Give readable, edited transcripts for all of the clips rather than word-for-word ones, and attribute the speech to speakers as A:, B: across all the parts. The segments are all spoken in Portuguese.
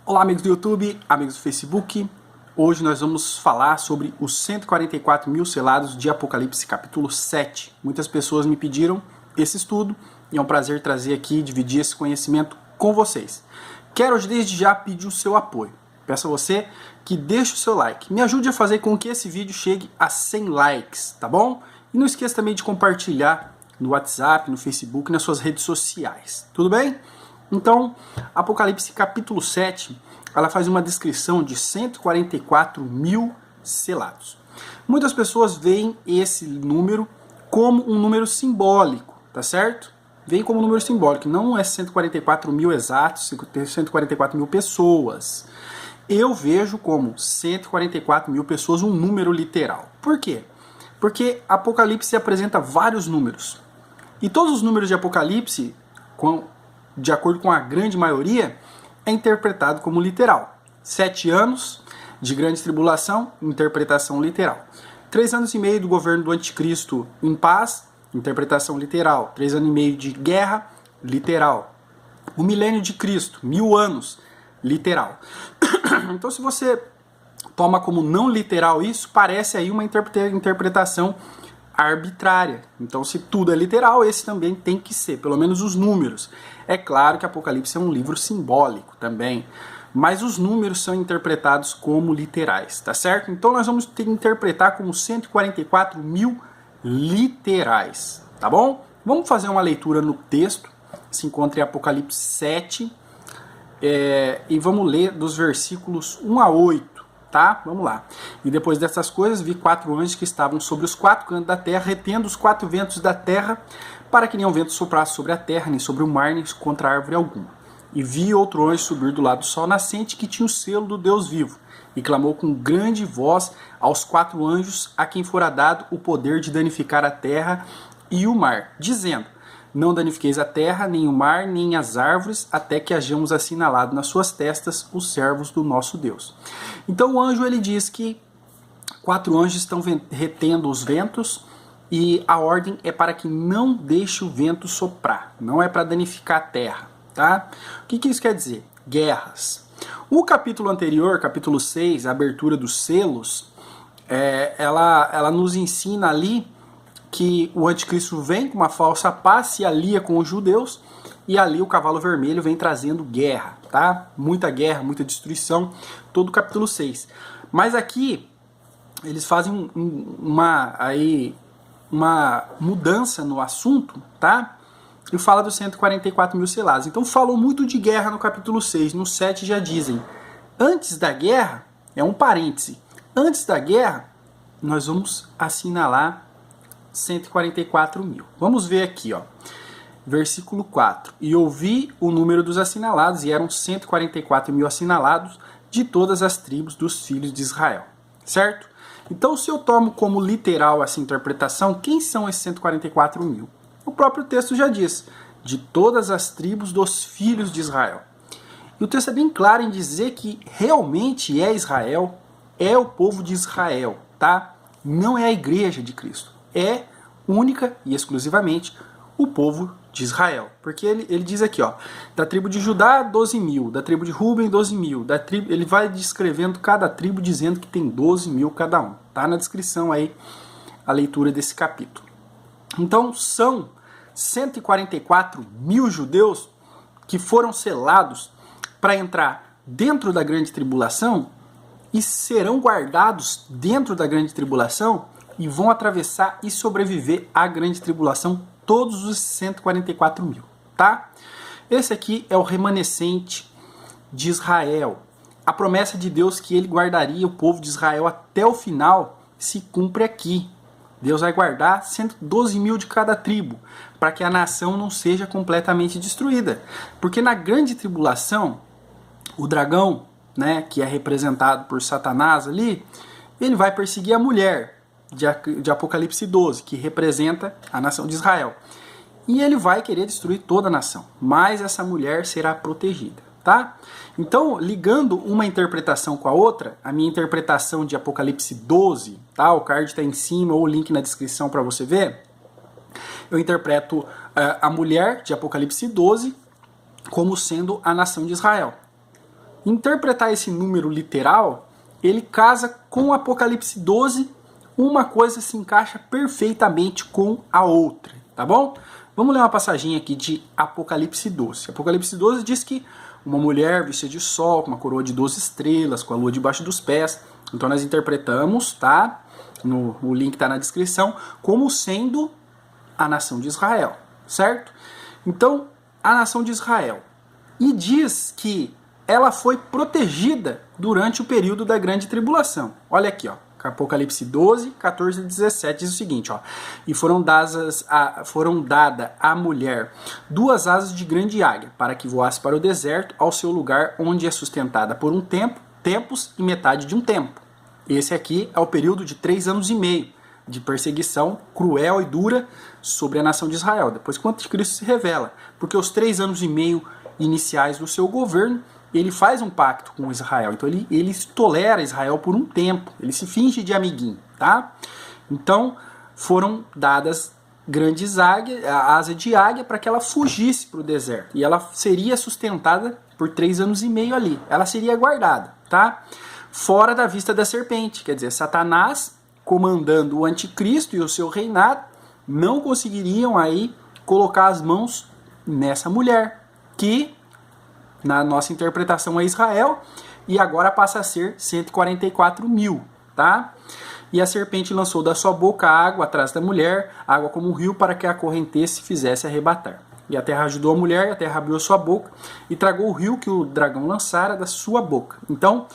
A: Olá, amigos do YouTube, amigos do Facebook. Hoje nós vamos falar sobre os 144 mil selados de Apocalipse capítulo 7. Muitas pessoas me pediram esse estudo e é um prazer trazer aqui e dividir esse conhecimento com vocês. Quero desde já pedir o seu apoio. Peço a você que deixe o seu like. Me ajude a fazer com que esse vídeo chegue a 100 likes, tá bom? E não esqueça também de compartilhar no WhatsApp, no Facebook, nas suas redes sociais. Tudo bem? Então, Apocalipse capítulo 7, ela faz uma descrição de 144 mil selados. Muitas pessoas veem esse número como um número simbólico, tá certo? Veem como um número simbólico, não é 144 mil exatos, 144 mil pessoas. Eu vejo como 144 mil pessoas um número literal. Por quê? Porque Apocalipse apresenta vários números. E todos os números de Apocalipse, de acordo com a grande maioria, é interpretado como literal. 7 anos de grande tribulação, interpretação literal. 3 anos e meio do governo do anticristo em paz, interpretação literal. 3 anos e meio de guerra, literal. O milênio de Cristo, 1000 anos, literal. Então, se você toma como não literal isso, parece aí uma interpretação arbitrária. Então, se tudo é literal, esse também tem que ser, pelo menos os números. É claro que Apocalipse é um livro simbólico também, mas os números são interpretados como literais, tá certo? Então, nós vamos ter que interpretar como 144 mil literais, tá bom? Vamos fazer uma leitura no texto, se encontra em Apocalipse 7, e vamos ler dos versículos 1 a 8. Tá? Vamos lá. E depois dessas coisas, vi 4 anjos que estavam sobre os 4 cantos da terra, retendo os 4 ventos da terra, para que nenhum vento soprasse sobre a terra, nem sobre o mar, nem contra árvore alguma. E vi outro anjo subir do lado do sol nascente, que tinha o selo do Deus vivo, e clamou com grande voz aos 4 anjos, a quem fora dado o poder de danificar a terra e o mar, dizendo: não danifiqueis a terra, nem o mar, nem as árvores, até que hajamos assinalado nas suas testas os servos do nosso Deus. Então o anjo ele diz que 4 anjos estão retendo os ventos e a ordem é para que não deixe o vento soprar, não é para danificar a terra, tá? O que isso quer dizer? Guerras. O capítulo anterior, capítulo 6, a abertura dos selos, ela nos ensina ali que o anticristo vem com uma falsa paz, se alia com os judeus, e ali o cavalo vermelho vem trazendo guerra, tá? Muita guerra, muita destruição, todo o capítulo 6. Mas aqui eles fazem uma mudança no assunto, tá? E fala dos 144 mil selados. Então falou muito de guerra no capítulo 6, no 7 já dizem, antes da guerra, é um parêntese, antes da guerra, nós vamos assinalar 144 mil. Vamos ver aqui, ó. Versículo 4. E ouvi o número dos assinalados, e eram 144 mil assinalados de todas as tribos dos filhos de Israel. Certo? Então, se eu tomo como literal essa interpretação, quem são esses 144 mil? O próprio texto já diz, de todas as tribos dos filhos de Israel. E o texto é bem claro em dizer que realmente é Israel, é o povo de Israel, tá? Não é a igreja de Cristo. É única e exclusivamente o povo de Israel. Porque ele diz aqui, ó, da tribo de Judá, 12 mil, da tribo de Ruben, 12 mil, ele vai descrevendo cada tribo, dizendo que tem 12 mil cada um. Tá na descrição aí a leitura desse capítulo. Então são 144 mil judeus que foram selados para entrar dentro da grande tribulação e serão guardados dentro da grande tribulação e vão atravessar e sobreviver à grande tribulação, todos os 144 mil, tá? Esse aqui é o remanescente de Israel. A promessa de Deus que ele guardaria o povo de Israel até o final se cumpre aqui. Deus vai guardar 112 mil de cada tribo, para que a nação não seja completamente destruída. Porque na grande tribulação, o dragão, né, que é representado por Satanás ali, ele vai perseguir a mulher, de Apocalipse 12, que representa a nação de Israel. E ele vai querer destruir toda a nação, mas essa mulher será protegida, tá? Então, ligando uma interpretação com a outra, a minha interpretação de Apocalipse 12, tá? O card está em cima ou o link na descrição para você ver. Eu interpreto a mulher de Apocalipse 12 como sendo a nação de Israel. interpretar esse número literal, ele casa com o Apocalipse 12, uma coisa se encaixa perfeitamente com a outra, tá bom? Vamos ler uma passagem aqui de Apocalipse 12. Apocalipse 12 diz que uma mulher vestida de sol, com uma coroa de 12 estrelas, com a lua debaixo dos pés. Então nós interpretamos, tá? O link está na descrição, como sendo a nação de Israel, certo? Então, a nação de Israel. E diz que ela foi protegida durante o período da grande tribulação. Olha aqui, ó. Apocalipse 12, 14 e 17 diz o seguinte, ó. E foram dadas à mulher 2 asas de grande águia, para que voasse para o deserto, ao seu lugar, onde é sustentada por um tempo, tempos e metade de um tempo. Esse aqui é o período de 3 anos e meio de perseguição cruel e dura sobre a nação de Israel, depois que o anticristo se revela. Porque os 3 anos e meio iniciais do seu governo, ele faz um pacto com Israel. Então ele tolera Israel por um tempo. Ele se finge de amiguinho, tá? Então foram dadas grandes águias, a asa de águia, para que ela fugisse para o deserto. E ela seria sustentada por 3 anos e meio ali. Ela seria guardada, tá? Fora da vista da serpente. Quer dizer, Satanás, comandando o anticristo e o seu reinado, não conseguiriam aí colocar as mãos nessa mulher, que na nossa interpretação é Israel, e agora passa a ser 144 mil, tá? E a serpente lançou da sua boca água atrás da mulher, água como um rio, para que a correnteza se fizesse arrebatar. E a terra ajudou a mulher, e a terra abriu a sua boca, e tragou o rio que o dragão lançara da sua boca. Então,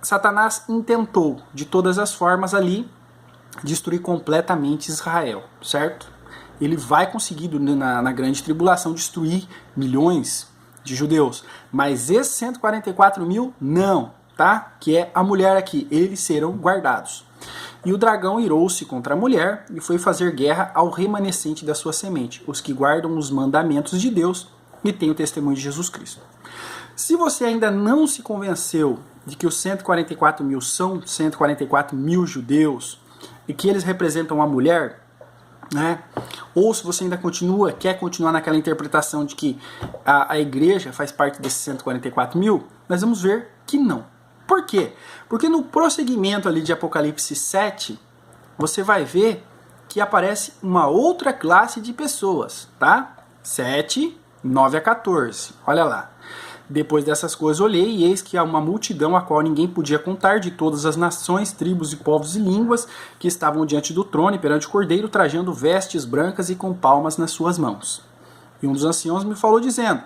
A: Satanás intentou, de todas as formas ali, destruir completamente Israel, certo? Ele vai conseguir, na grande tribulação, destruir milhões de judeus. Mas esses 144 mil, não, tá? Que é a mulher aqui, eles serão guardados. E o dragão irou-se contra a mulher e foi fazer guerra ao remanescente da sua semente, os que guardam os mandamentos de Deus e têm o testemunho de Jesus Cristo. Se você ainda não se convenceu de que os 144 mil são 144 mil judeus e que eles representam a mulher, né? Ou se você ainda quer continuar naquela interpretação de que a igreja faz parte desses 144 mil, nós vamos ver que não. Por quê? Porque no prosseguimento ali de Apocalipse 7, você vai ver que aparece uma outra classe de pessoas, tá? 7, 9 a 14, olha lá. Depois dessas coisas olhei, e eis que há uma multidão a qual ninguém podia contar, de todas as nações, tribos e povos e línguas, que estavam diante do trono e perante o Cordeiro, trajando vestes brancas e com palmas nas suas mãos. E um dos anciãos me falou dizendo,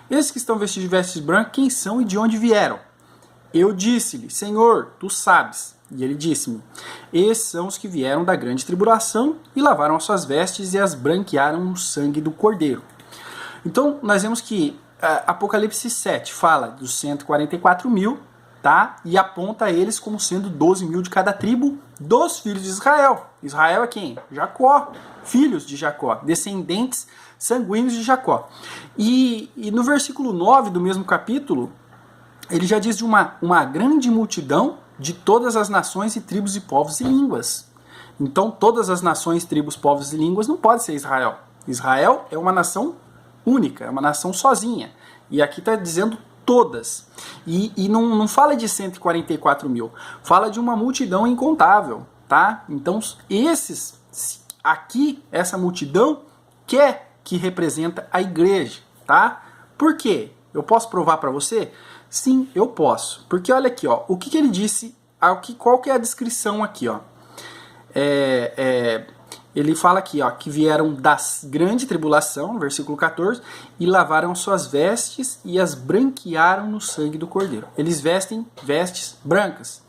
A: esses que estão vestidos de vestes brancas, quem são e de onde vieram? Eu disse-lhe, Senhor, tu sabes. E ele disse-me, esses são os que vieram da grande tribulação e lavaram as suas vestes e as branquearam no sangue do Cordeiro. Então, nós vemos que Apocalipse 7 fala dos 144 mil, tá? E aponta eles como sendo 12 mil de cada tribo dos filhos de Israel. Israel é quem? Jacó, filhos de Jacó, descendentes sanguíneos de Jacó. E no versículo 9 do mesmo capítulo, ele já diz de uma grande multidão de todas as nações e tribos e povos e línguas. Então, todas as nações, tribos, povos e línguas não pode ser Israel. Israel é uma nação única, é uma nação sozinha. E aqui está dizendo todas. E não fala de 144 mil, fala de uma multidão incontável, tá? Então, essa multidão que representa a igreja, tá? Por quê? Eu posso provar para você? Sim, eu posso. Porque olha aqui, ó, o que ele disse, qual que é a descrição aqui, ó? Ele fala aqui, ó, que vieram da grande tribulação, versículo 14, e lavaram suas vestes e as branquearam no sangue do Cordeiro. Eles vestem vestes brancas.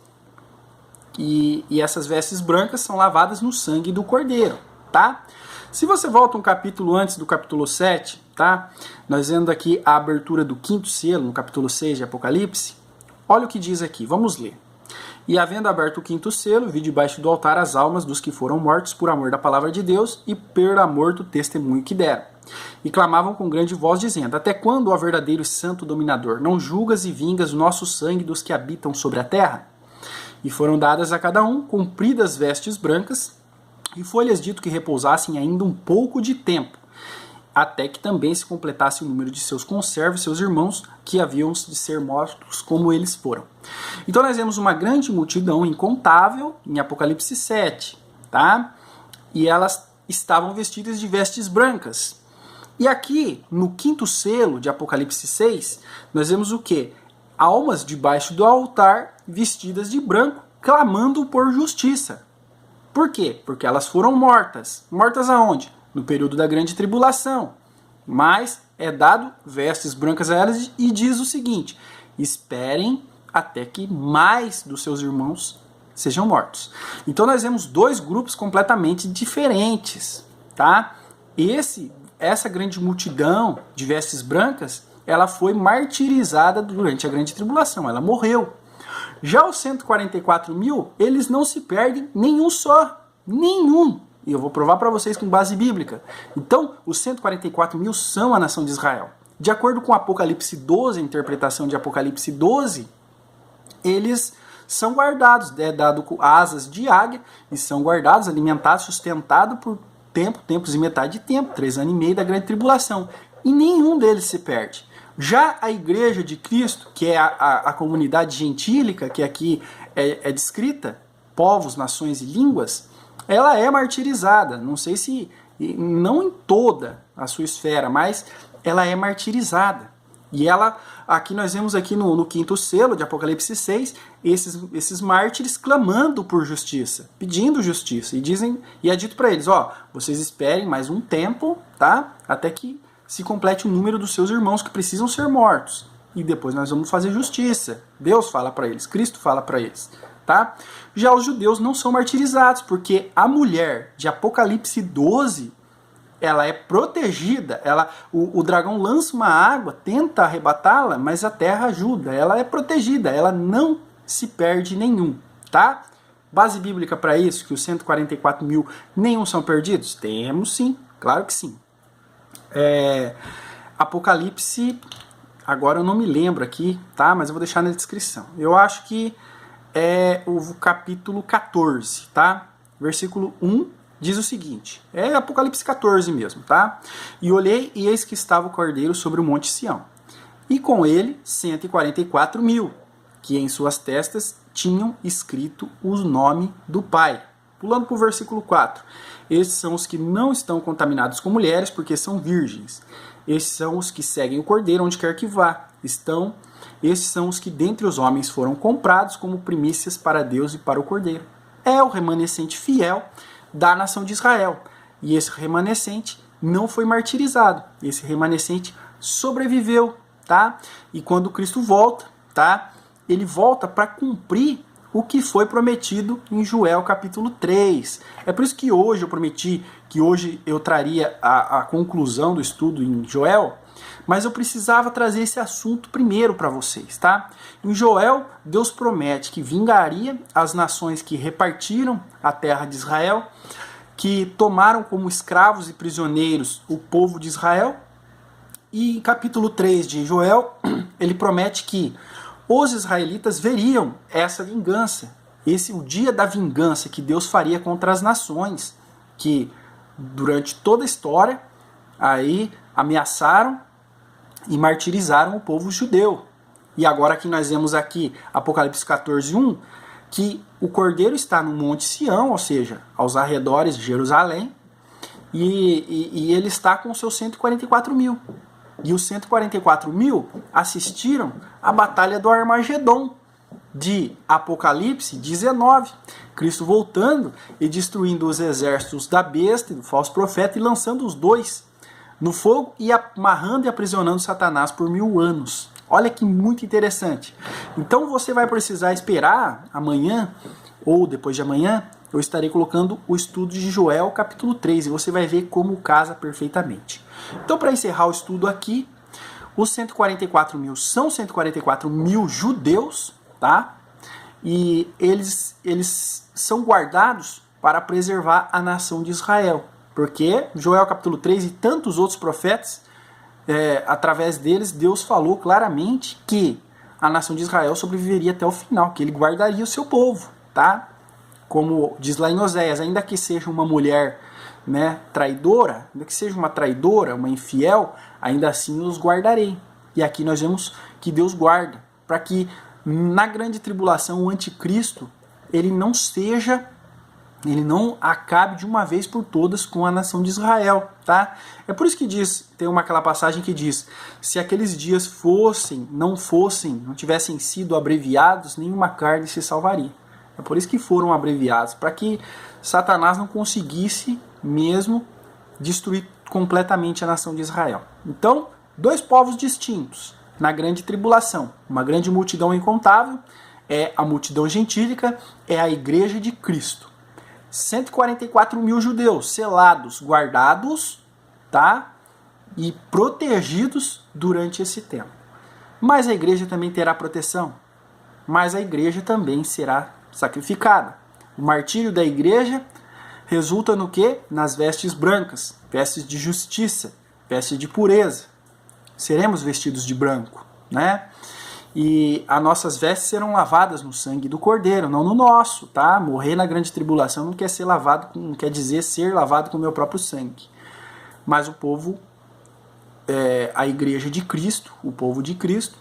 A: E essas vestes brancas são lavadas no sangue do Cordeiro, tá? Se você volta um capítulo antes do capítulo 7, tá? Nós vendo aqui a abertura do 5º selo, no capítulo 6 de Apocalipse. Olha o que diz aqui, vamos ler. E havendo aberto o 5º selo, vi debaixo do altar as almas dos que foram mortos por amor da palavra de Deus e por amor do testemunho que deram. E clamavam com grande voz, dizendo, até quando, ó verdadeiro e santo dominador, não julgas e vingas o nosso sangue dos que habitam sobre a terra? E foram dadas a cada um compridas vestes brancas, e foi-lhes dito que repousassem ainda um pouco de tempo, até que também se completasse o número de seus conservos, seus irmãos, que haviam de ser mortos como eles foram. Então nós vemos uma grande multidão incontável em Apocalipse 7, tá? E elas estavam vestidas de vestes brancas. E aqui, no quinto selo de Apocalipse 6, nós vemos o quê? Almas debaixo do altar, vestidas de branco, clamando por justiça. Por quê? Porque elas foram mortas. Mortas aonde? No período da grande tribulação. Mas é dado vestes brancas a elas e diz o seguinte: esperem até que mais dos seus irmãos sejam mortos. Então nós vemos dois grupos completamente diferentes, tá? Essa grande multidão de vestes brancas, ela foi martirizada durante a grande tribulação, ela morreu. Já os 144 mil, eles não se perdem nenhum só, nenhum. E eu vou provar para vocês com base bíblica. Então, os 144 mil são a nação de Israel. De acordo com Apocalipse 12, a interpretação de Apocalipse 12, eles são guardados, é dado asas de águia, e são guardados, alimentados, sustentados por tempos e metade de tempo, 3 anos e meio da grande tribulação. E nenhum deles se perde. Já a igreja de Cristo, que é a comunidade gentílica, que aqui é descrita, povos, nações e línguas, ela é martirizada. Não sei se, não em toda a sua esfera, mas ela é martirizada. E ela, aqui nós vemos aqui no quinto selo de Apocalipse 6, esses mártires clamando por justiça, pedindo justiça. E é dito para eles, ó, vocês esperem mais um tempo, tá? Até que se complete o número dos seus irmãos que precisam ser mortos. E depois nós vamos fazer justiça. Deus fala para eles, Cristo fala para eles, tá? Já os judeus não são martirizados, porque a mulher de Apocalipse 12, ela é protegida, o dragão lança uma água, tenta arrebatá-la, mas a terra ajuda, ela é protegida, ela não se perde nenhum, tá? Base bíblica para isso, que os 144 mil nenhum são perdidos? Temos sim, claro que sim. Apocalipse, agora eu não me lembro aqui, tá? Mas eu vou deixar na descrição. Eu acho que é o capítulo 14, tá? Versículo 1 diz o seguinte, é Apocalipse 14 mesmo, tá? E olhei e eis que estava o cordeiro sobre o monte Sião, e com ele 144 mil, que em suas testas tinham escrito o nome do Pai. Pulando para o versículo 4. Esses são os que não estão contaminados com mulheres, porque são virgens. Esses são os que seguem o cordeiro onde quer que vá. Esses são os que dentre os homens foram comprados como primícias para Deus e para o cordeiro. É o remanescente fiel da nação de Israel. E esse remanescente não foi martirizado. Esse remanescente sobreviveu, tá? E quando Cristo volta, tá? Ele volta para cumprir o que foi prometido em Joel capítulo 3. É por isso que hoje eu prometi que hoje eu traria a conclusão do estudo em Joel, mas eu precisava trazer esse assunto primeiro para vocês, tá? Em Joel, Deus promete que vingaria as nações que repartiram a terra de Israel, que tomaram como escravos e prisioneiros o povo de Israel. E em capítulo 3 de Joel, ele promete que os israelitas veriam essa vingança, o dia da vingança que Deus faria contra as nações, que durante toda a história aí ameaçaram e martirizaram o povo judeu. E agora que nós vemos aqui Apocalipse 14, 1, que o cordeiro está no Monte Sião, ou seja, aos arredores de Jerusalém, e ele está com seus 144 mil. E os 144 mil assistiram à Batalha do Armagedon, de Apocalipse 19. Cristo voltando e destruindo os exércitos da besta e do falso profeta e lançando os dois no fogo e amarrando e aprisionando Satanás por 1000 anos. Olha que muito interessante. Então você vai precisar esperar amanhã ou depois de amanhã, eu estarei colocando o estudo de Joel capítulo 3 e você vai ver como casa perfeitamente. Então, para encerrar o estudo aqui, os 144 mil são 144 mil judeus, tá? E eles são guardados para preservar a nação de Israel. Porque Joel capítulo 3 e tantos outros profetas, através deles, Deus falou claramente que a nação de Israel sobreviveria até o final, que ele guardaria o seu povo, tá? Como diz lá em Oséias, ainda que seja uma mulher né, traidora, ainda que seja uma traidora, uma infiel, ainda assim os guardarei. E aqui nós vemos que Deus guarda, para que na grande tribulação o anticristo ele não acabe de uma vez por todas com a nação de Israel, tá? É por isso que tem aquela passagem que diz: se aqueles dias não tivessem sido abreviados, nenhuma carne se salvaria. É por isso que foram abreviados, para que Satanás não conseguisse mesmo destruir completamente a nação de Israel. Então, dois povos distintos na grande tribulação, uma grande multidão incontável, é a multidão gentílica, é a igreja de Cristo. 144 mil judeus selados, guardados, tá? E protegidos durante esse tempo. Mas a igreja também terá proteção, mas a igreja também será sacrificada. O martírio da igreja resulta no quê? Nas vestes brancas, vestes de justiça, vestes de pureza. Seremos vestidos de branco, né? E as nossas vestes serão lavadas no sangue do Cordeiro, não no nosso, tá? Morrer na grande tribulação não quer dizer ser lavado com o meu próprio sangue. Mas o povo, a igreja de Cristo, o povo de Cristo,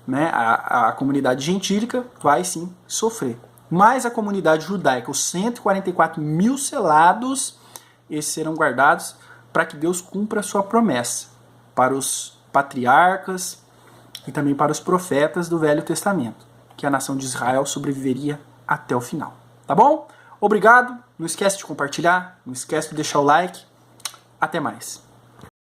A: né? A comunidade gentílica vai sim sofrer. Mas a comunidade judaica, os 144 mil selados, esses serão guardados para que Deus cumpra a sua promessa para os patriarcas e também para os profetas do Velho Testamento, que a nação de Israel sobreviveria até o final. Tá bom? Obrigado, não esquece de compartilhar, não esquece de deixar o like. Até mais.